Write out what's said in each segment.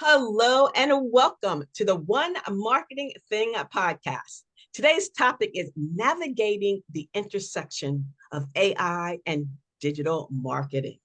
Hello and welcome to the One Marketing Thing podcast. Today's topic is navigating the intersection of AI and digital marketing.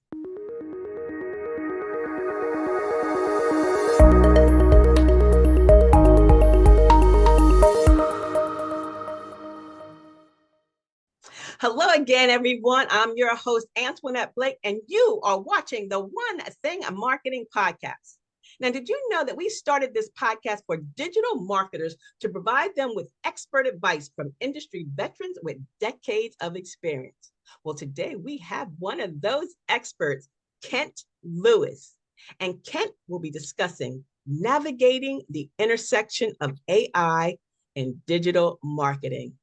Hello again, everyone. I'm your host, Antoinette Blake, and you are watching the One Thing Marketing podcast. Now, did you know that we started this podcast for digital marketers to provide them with expert advice from industry veterans with decades of experience? Well, today we have one of those experts, Kent Lewis. And Kent will be discussing navigating the intersection of AI and digital marketing.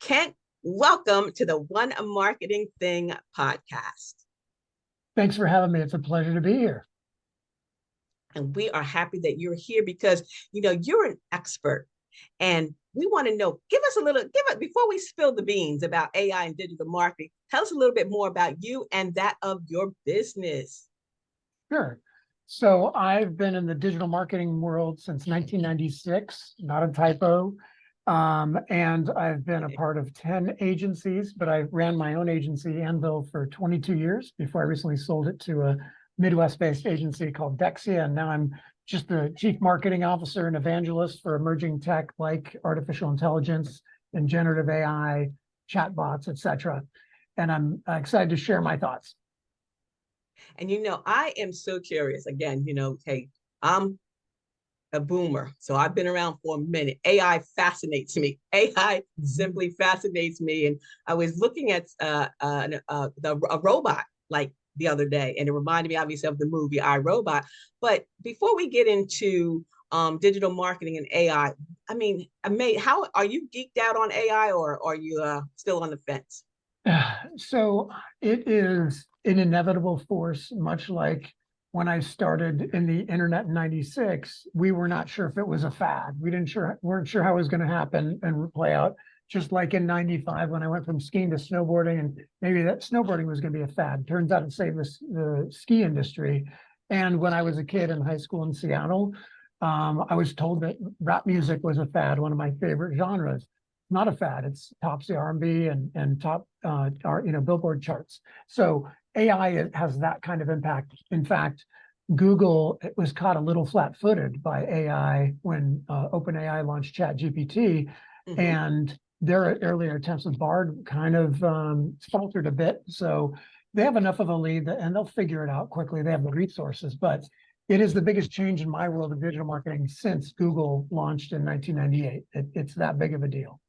Kent, welcome to the One Marketing Thing podcast. Thanks for having me. It's a pleasure to be here. And we are happy that you're here because, you're an expert and we want to know, before we spill the beans about AI and digital marketing, tell us a little bit more about you and that of your business. Sure. So I've been in the digital marketing world since 1996, not a typo. And I've been a part of 10 agencies, but I ran my own agency, Anvil, for 22 years before I recently sold it to a Midwest-based agency called Dexia, and now I'm just the chief marketing officer and evangelist for emerging tech like artificial intelligence and generative AI, chatbots, etc. And I'm excited to share my thoughts. And I am so curious. Again, hey, I'm a boomer, so I've been around for a minute. AI fascinates me. AI simply fascinates me. And I was looking at a robot like the other day, and it reminded me obviously of the movie iRobot. But before we get into digital marketing and AI, how are you geeked out on AI, or are you still on the fence? So it is an inevitable force, much like when I started in the internet in 96, we were not sure if it was a fad. Weren't sure how it was going to happen and play out. Just like in 95, when I went from skiing to snowboarding, and maybe that snowboarding was going to be a fad. Turns out it saved the ski industry. And when I was a kid in high school in Seattle, I was told that rap music was a fad, one of my favorite genres. Not a fad. It's tops the R&B and top Billboard charts. So AI has that kind of impact. In fact, Google was caught a little flat-footed by AI when OpenAI launched ChatGPT, and their earlier attempts with Bard kind of faltered a bit. So they have enough of a lead and they'll figure it out quickly. They have the resources, but it is the biggest change in my world of digital marketing since Google launched in 1998. It's that big of a deal.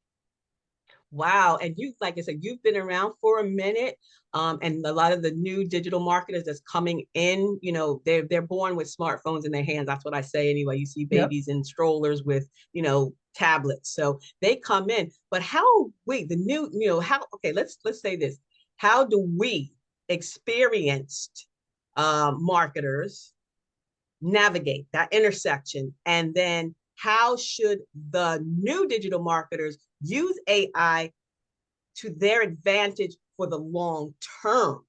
Wow. And like I said, you've been around for a minute. And a lot of the new digital marketers that's coming in, they're born with smartphones in their hands. That's what I say anyway. You see babies in strollers with, tablets. So they come in. But let's say this. How do we experienced marketers navigate that intersection? And then how should the new digital marketers use AI to their advantage for the long term?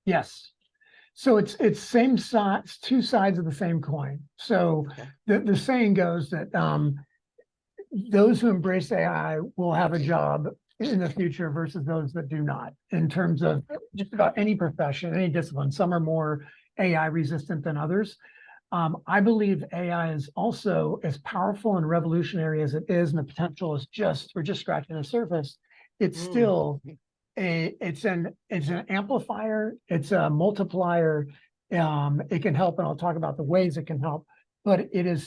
Yes. So it's same sides, two sides of the same coin. So the saying goes that those who embrace AI will have a job in the future versus those that do not, in terms of just about any profession, any discipline. Some are more AI resistant than others. I believe AI is also as powerful and revolutionary as it is, and the potential is we're just scratching the surface. It's still it's an amplifier, it's a multiplier. It can help, and I'll talk about the ways it can help, but it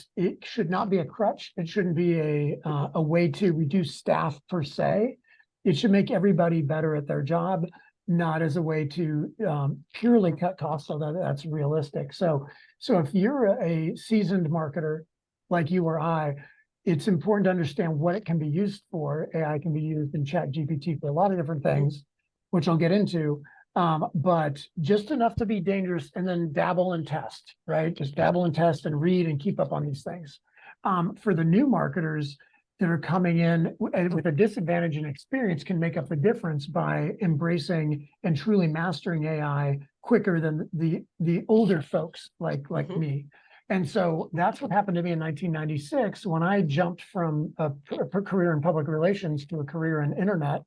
should not be a crutch. It shouldn't be a way to reduce staff per se. It should make everybody better at their job, not as a way to purely cut costs, although that's realistic. So if you're a seasoned marketer like you or I, it's important to understand what it can be used for. AI can be used in ChatGPT for a lot of different things, which I'll get into, but just enough to be dangerous, and then dabble and test, right? Just dabble and test and read and keep up on these things. For the new marketers that are coming in with a disadvantage in experience, can make up the difference by embracing and truly mastering AI quicker than the older folks like me. And so that's what happened to me in 1996 when I jumped from a career in public relations to a career in internet.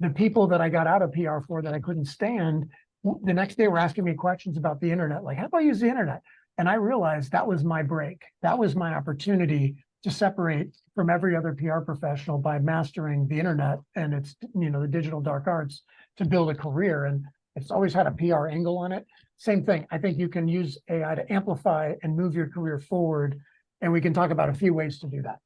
The people that I got out of PR for that I couldn't stand, the next day were asking me questions about the internet, like, how do I use the internet? And I realized that was my break. That was my opportunity to separate from every other PR professional by mastering the internet and its, the digital dark arts to build a career. And it's always had a PR angle on it. Same thing. I think you can use AI to amplify and move your career forward. And we can talk about a few ways to do that.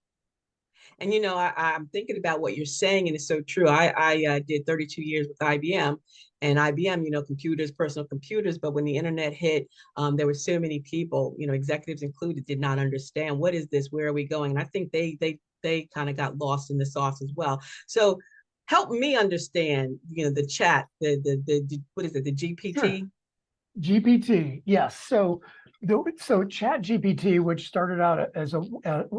And I'm thinking about what you're saying, and it's so true. I did 32 years with IBM, and IBM, computers, personal computers. But when the internet hit, there were so many people, executives included, did not understand what is this, where are we going? And I think they kind of got lost in the sauce as well. So help me understand, the chat, the what is it, the GPT? Sure. GPT, yes. So Chat GPT, which started out as a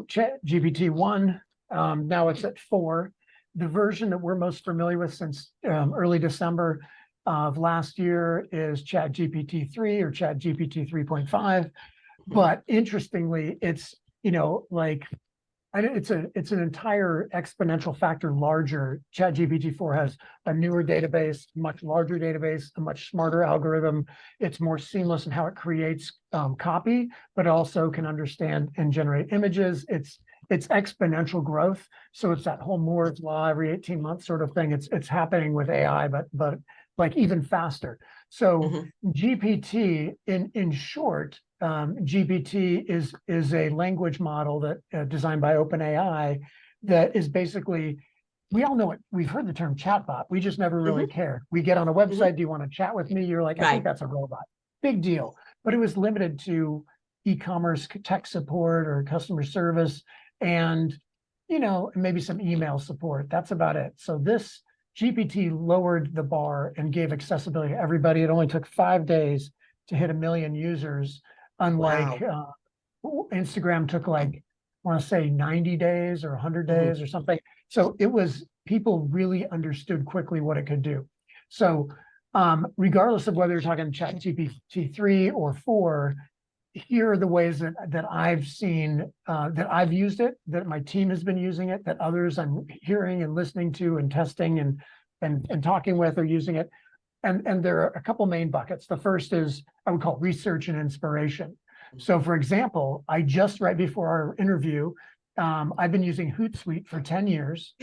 Chat GPT 1, now it's at 4. The version that we're most familiar with since early December of last year is Chat GPT 3 or Chat GPT 3.5. But interestingly, it's it's an entire exponential factor larger. ChatGPT 4 has a newer database, much larger database, a much smarter algorithm. It's more seamless in how it creates copy, but also can understand and generate images. It's exponential growth. So it's that whole Moore's law every 18 months sort of thing. It's happening with AI, but like even faster. So GPT, in short, GPT is a language model that designed by OpenAI that is basically, we all know it. We've heard the term chatbot. We just never really care. We get on a website. Do you want to chat with me? You're like, I think that's a robot. Big deal. But it was limited to e-commerce tech support or customer service and, maybe some email support. That's about it. So this GPT lowered the bar and gave accessibility to everybody. It only took 5 days to hit 1 million users. Unlike Instagram took I want to say 90 days or 100 days or something. So people really understood quickly what it could do. So regardless of whether you're talking Chat GPT 3 or 4, here are the ways that I've seen, that I've used it, that my team has been using it, that others I'm hearing and listening to and testing and talking with are using it. And there are a couple main buckets. The first is I would call research and inspiration. So for example, right before our interview, I've been using Hootsuite for 10 years,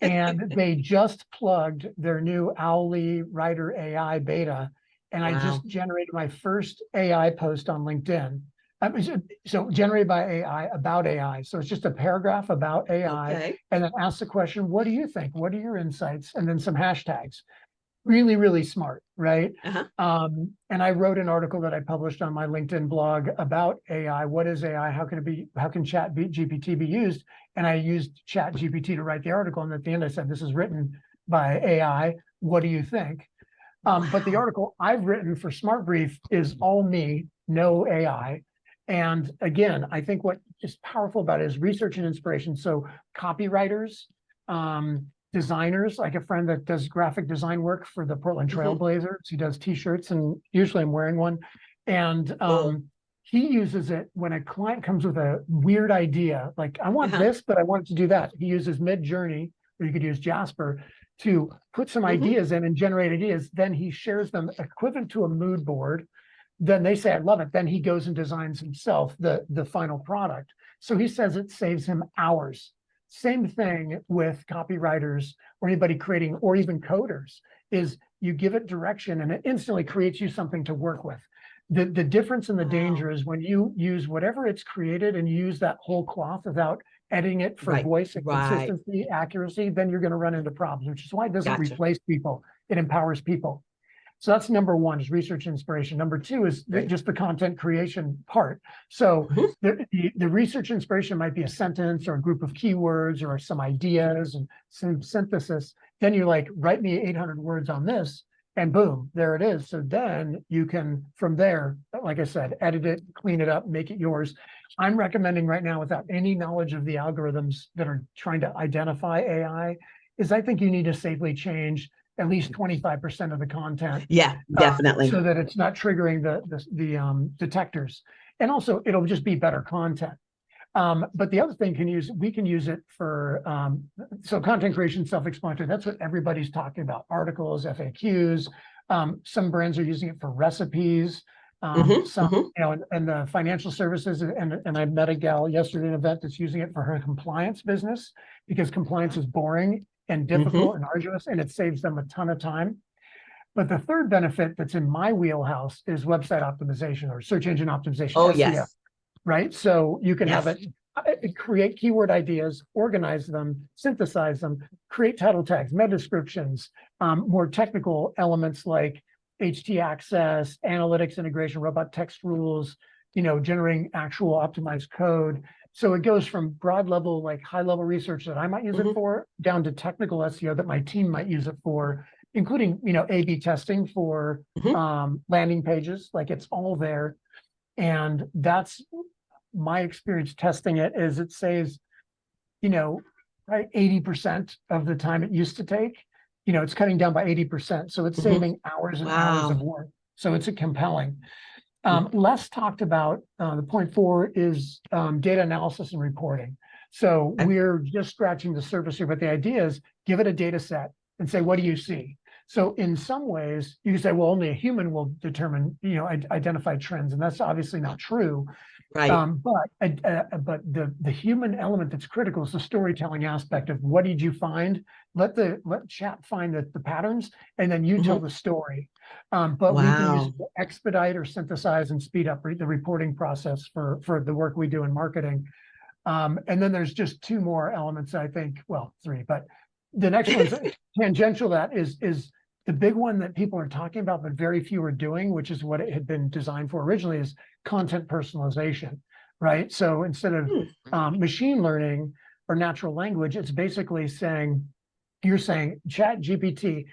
and they just plugged their new Owly Writer AI beta, and I just generated my first AI post on LinkedIn. So generated by AI about AI. So it's just a paragraph about AI, and then ask the question, what do you think? What are your insights? And then some hashtags. Really, really smart, right? And I wrote an article that I published on my LinkedIn blog about AI. What is AI? How can Chat GPT be used? And I used Chat GPT to write the article. And at the end, I said, this is written by AI. What do you think? But the article I've written for Smart Brief is all me, no AI. And again, I think what is powerful about it is research and inspiration. So copywriters, designers, like a friend that does graphic design work for the Portland Trailblazers. He does t-shirts, and usually I'm wearing one. And he uses it when a client comes with a weird idea, like I want this, but I want it to do that. He uses Mid-Journey, or you could use Jasper, to put some ideas in and generate ideas. Then he shares them equivalent to a mood board. Then they say, I love it. Then he goes and designs himself the final product. So he says it saves him hours. Same thing with copywriters or anybody creating, or even coders, is you give it direction and it instantly creates you something to work with. The difference and the danger is when you use whatever it's created and use that whole cloth without editing it for voice and consistency, accuracy, then you're going to run into problems, which is why it doesn't replace people. It empowers people. So that's number one, is research inspiration. Number two is just the content creation part. So the research inspiration might be a sentence or a group of keywords or some ideas and some synthesis. Then you're like, write me 800 words on this, and boom, there it is. So then you can, from there, like I said, edit it, clean it up, make it yours. I'm recommending right now, without any knowledge of the algorithms that are trying to identify AI, is I think you need to safely change at least 25% of the content. Yeah, definitely. So that it's not triggering the detectors. And also it'll just be better content. But the other thing we can use it for, so content creation, self-explanatory, that's what everybody's talking about. Articles, FAQs, some brands are using it for recipes. Some, you know, and the financial services, and I met a gal yesterday at an event that's using it for her compliance business, because compliance is boring and difficult and arduous, and it saves them a ton of time. But the third benefit that's in my wheelhouse is website optimization or search engine optimization, Oh, SEO, yes. right? So you can have Yes. it create keyword ideas, organize them, synthesize them, create title tags, meta descriptions, more technical elements like HT access, analytics integration, robot text rules, you know, generating actual optimized code. So it goes from broad level, like high level research that I might use it for, down to technical SEO that my team might use it for, including, you know, A/B testing for landing pages. Like, it's all there. And that's my experience testing it, is it saves, you know, right, 80% of the time it used to take. You know, it's cutting down by 80%. So it's saving hours and hours of work. So it's a compelling. Less talked about, the point 4 is data analysis and reporting. So we're just scratching the surface here, but the idea is give it a data set and say, what do you see? So in some ways you can say, well, only a human will determine, you know, identify trends. And that's obviously not true. Right. But the human element that's critical is the storytelling aspect of what did you find? Let chat find the patterns, and then you tell the story. But we can use it to expedite or synthesize and speed up the reporting process for the work we do in marketing. And then there's just 2 more elements, I think, well, 3, but the next one's tangential. That is the big one that people are talking about, but very few are doing, which is what it had been designed for originally, is content personalization, right? So instead of machine learning or natural language, it's basically saying, you're saying, Chat GPT,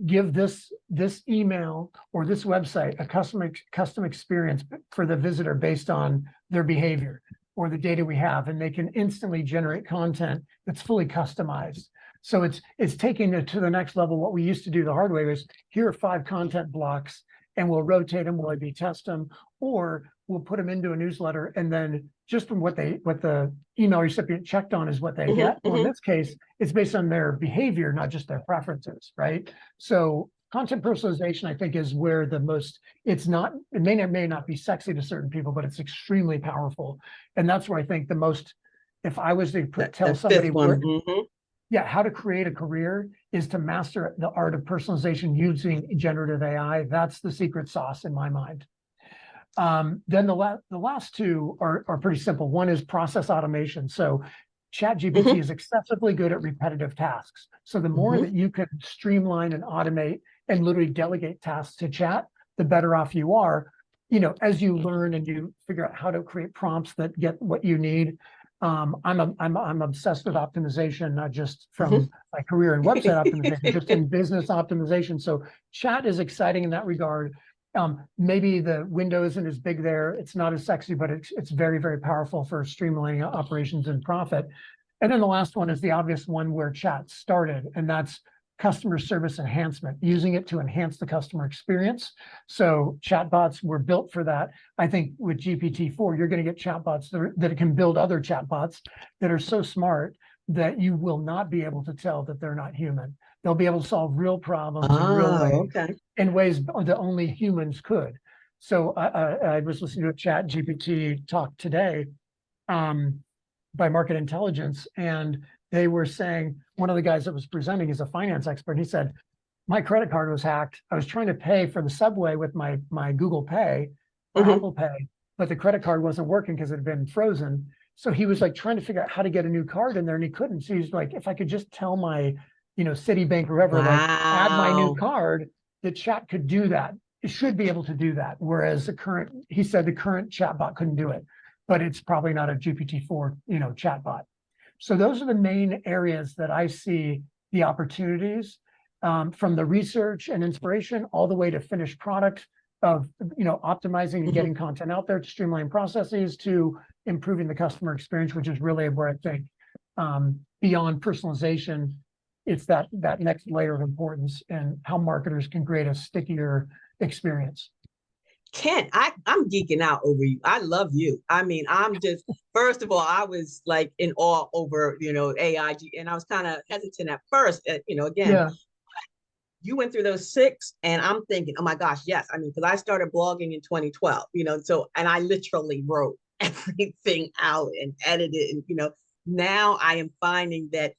give this email or this website a custom experience for the visitor based on their behavior or the data we have, and they can instantly generate content that's fully customized. So it's taking it to the next level. What we used to do the hard way was, here are 5 content blocks, and we'll rotate them, we'll A/B test them, or we'll put them into a newsletter, and then just from what the email recipient checked on is what they get. Well, in this case, it's based on their behavior, not just their preferences, right? So content personalization, I think, is where the most, it may not be sexy to certain people, but it's extremely powerful. And that's where I think the most, if I was to tell somebody how to create a career, is to master the art of personalization using generative AI. That's the secret sauce in my mind. Then the last 2 are pretty simple. One is process automation. So ChatGPT is excessively good at repetitive tasks. So the more that you can streamline and automate and literally delegate tasks to chat, the better off you are. You know, as you learn and you figure out how to create prompts that get what you need. I'm obsessed with optimization, not just from my career in website optimization, just in business optimization. So chat is exciting in that regard. Maybe the window isn't as big there. It's not as sexy, but it's very, very powerful for streamlining operations and profit. And then the last one is the obvious one where chat started, and that's customer service enhancement, using it to enhance the customer experience. So chatbots were built for that. I think with GPT-4, you're going to get chatbots that can build other chatbots that are so smart that you will not be able to tell that they're not human. They'll be able to solve real problems in real ways, in ways that only humans could. So I was listening to a Chat GPT talk today by Market Intelligence, and they were saying, one of the guys that was presenting is a finance expert. He said, my credit card was hacked. I was trying to pay for the subway with my Google Pay or Apple Pay, but the credit card wasn't working because it had been frozen. So he was like trying to figure out how to get a new card in there, and he couldn't. So he's like, if I could just tell my, Citibank or whoever, like, add my new card, the chat could do that. It should be able to do that. Whereas he said the current chatbot couldn't do it, but it's probably not a GPT-4, chatbot. So those are the main areas that I see the opportunities, from the research and inspiration all the way to finished product of, optimizing and getting content out there, to streamline processes, to improving the customer experience, which is really where I think, beyond personalization, it's that next layer of importance and how marketers can create a stickier experience. Ken, I'm geeking out over you. I love you. I mean, I'm just, first of all, I was like in awe over, AIG, and I was kind of hesitant at first. Again, Yeah. you went through those six, and I'm thinking, oh my gosh, yes. I mean, because I started blogging in 2012, and I literally wrote everything out and edited, and now I am finding that,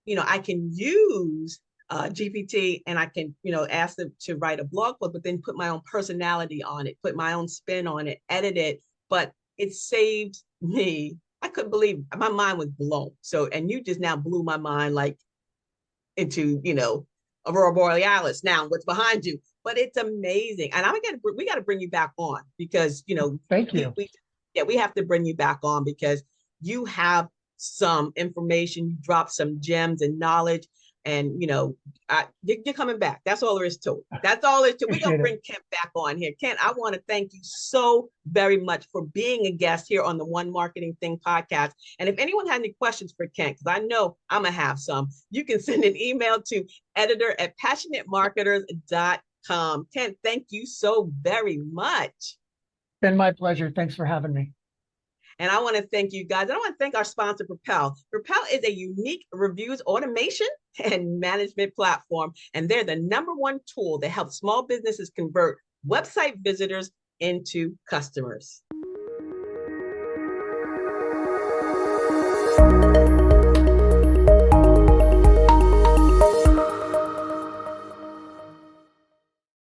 I can use GPT, and I can, ask them to write a blog post, but then put my own personality on it, put my own spin on it, edit it. But it saved me. I couldn't believe, my mind was blown. So, and you just now blew my mind like into, Aurora Borealis. Now, what's behind you? But it's amazing, and we got to bring you back on because Thank you. we have to bring you back on because you have some information, you drop some gems and knowledge, and you're coming back. That's all there is to it. That's all there is to it. We're gonna bring Kent back on here. Kent, I want to thank you so very much for being a guest here on the One Marketing Thing podcast. And if anyone had any questions for Kent, because I know I'm gonna have some, you can send an email to editor@passionatemarketers.com. Kent, thank you so very much. Been my pleasure. Thanks for having me. And I want to thank you guys. And I want to thank our sponsor, Propel. Propel is a unique reviews automation and management platform. And they're the #1 tool that helps small businesses convert website visitors into customers.